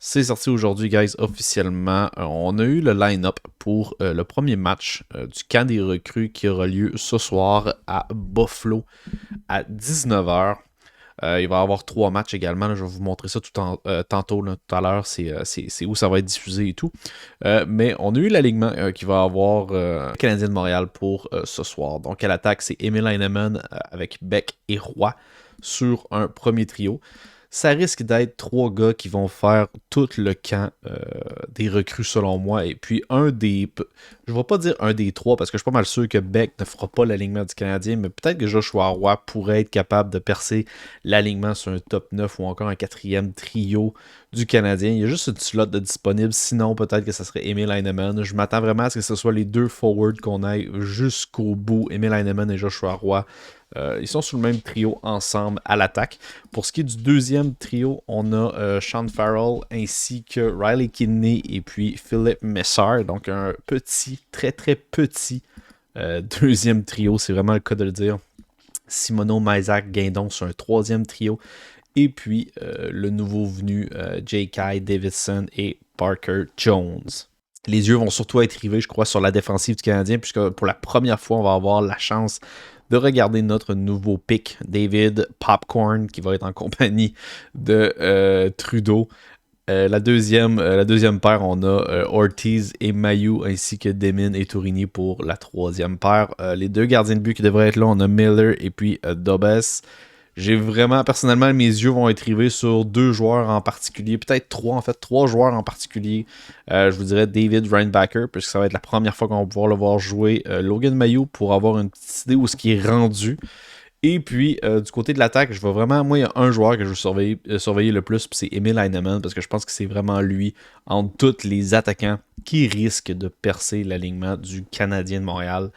C'est sorti aujourd'hui, guys, officiellement. On a eu le line-up pour le premier match du camp des recrues qui aura lieu ce soir à Buffalo à 19h. Il va y avoir 3 matchs également. Là, je vais vous montrer ça tantôt, là, tout à l'heure. C'est où ça va être diffusé et tout. Mais on a eu l'alignement qui va avoir le Canadien de Montréal pour ce soir. Donc à l'attaque, c'est Emil Heinemann avec Beck et Roy sur un premier trio. Ça risque d'être 3 gars qui vont faire tout le camp des recrues selon moi. Et puis je ne vais pas dire un des 3 parce que je suis pas mal sûr que Beck ne fera pas l'alignement du Canadien, mais peut-être que Joshua Roy pourrait être capable de percer l'alignement sur un top 9 ou encore un quatrième trio du Canadien. Il y a juste une slot de disponible, sinon peut-être que ce serait Emil Heinemann. Je m'attends vraiment à ce que ce soit les deux forwards qu'on aille jusqu'au bout, Emil Heinemann et Joshua Roy. Ils sont sur le même trio ensemble à l'attaque. Pour ce qui est du deuxième trio, on a Sean Farrell ainsi que Riley Kidney et puis Philip Messard. Donc un petit, très très petit deuxième trio, c'est vraiment le cas de le dire. Simoneau, Maisak, Guindon sur un troisième trio. Et puis le nouveau venu J.K. Davidson et Parker Jones. Les yeux vont surtout être rivés, je crois, sur la défensive du Canadien, puisque pour la première fois, on va avoir la chance de regarder notre nouveau pick, David Popcorn, qui va être en compagnie de Trudeau. La deuxième paire, on a Ortiz et Mailloux, ainsi que Demine et Tourigny pour la troisième paire. Les deux gardiens de but qui devraient être là, on a Miller et puis Dobbs. J'ai vraiment, personnellement, mes yeux vont être rivés sur 2 joueurs en particulier, peut-être 3 en fait, 3 joueurs en particulier. Je vous dirais David Reinbacher, puisque ça va être la première fois qu'on va pouvoir le voir jouer. Logan Mailloux pour avoir une petite idée où ce qui est rendu. Et puis, du côté de l'attaque, je vais vraiment, moi, il y a un joueur que je veux surveiller le plus, puis c'est Emil Heinemann, parce que je pense que c'est vraiment lui, entre tous les attaquants, qui risque de percer l'alignement du Canadien de Montréal.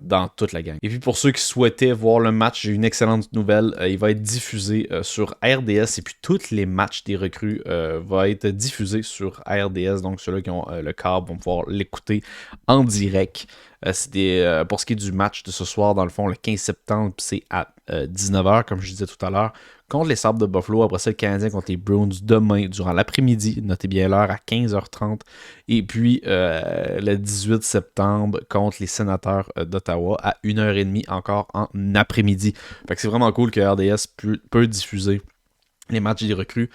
Dans toute la gang. Et puis pour ceux qui souhaitaient voir le match, j'ai une excellente nouvelle. Il va être diffusé sur RDS et puis tous les matchs des recrues vont être diffusés sur RDS. Donc ceux-là qui ont le câble vont pouvoir l'écouter en direct. Pour ce qui est du match de ce soir, dans le fond, le 15 septembre, c'est à 19h, comme je disais tout à l'heure, contre les Sabres de Buffalo. Après ça, le Canadien contre les Bruins demain, durant l'après-midi. Notez bien l'heure, à 15h30. Et puis, le 18 septembre, contre les Sénateurs d'Ottawa, à 1h30, encore en après-midi. Fait que c'est vraiment cool que RDS peut diffuser les matchs des recrues.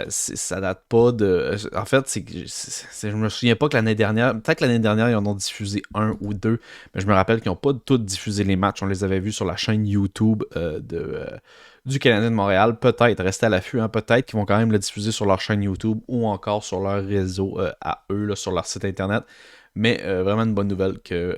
Ça date pas de... En fait, je me souviens pas que l'année dernière... Peut-être que l'année dernière, ils en ont diffusé 1 ou 2, mais je me rappelle qu'ils n'ont pas tous diffusé les matchs. On les avait vus sur la chaîne YouTube du Canadien de Montréal. Peut-être, restez à l'affût, hein, peut-être qu'ils vont quand même le diffuser sur leur chaîne YouTube ou encore sur leur réseau à eux, là, sur leur site internet. Mais vraiment une bonne nouvelle que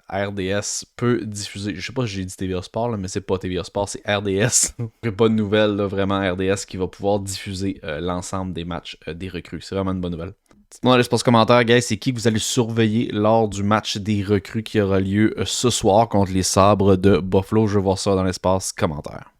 RDS peut diffuser. Je sais pas si j'ai dit TVA Sport, là, mais c'est pas TVA Sport, c'est RDS. Bonne nouvelle, là, vraiment RDS qui va pouvoir diffuser l'ensemble des matchs des recrues. C'est vraiment une bonne nouvelle. Dites-moi dans l'espace commentaire, guys, c'est qui que vous allez surveiller lors du match des recrues qui aura lieu ce soir contre les Sabres de Buffalo. Je vais voir ça dans l'espace commentaire.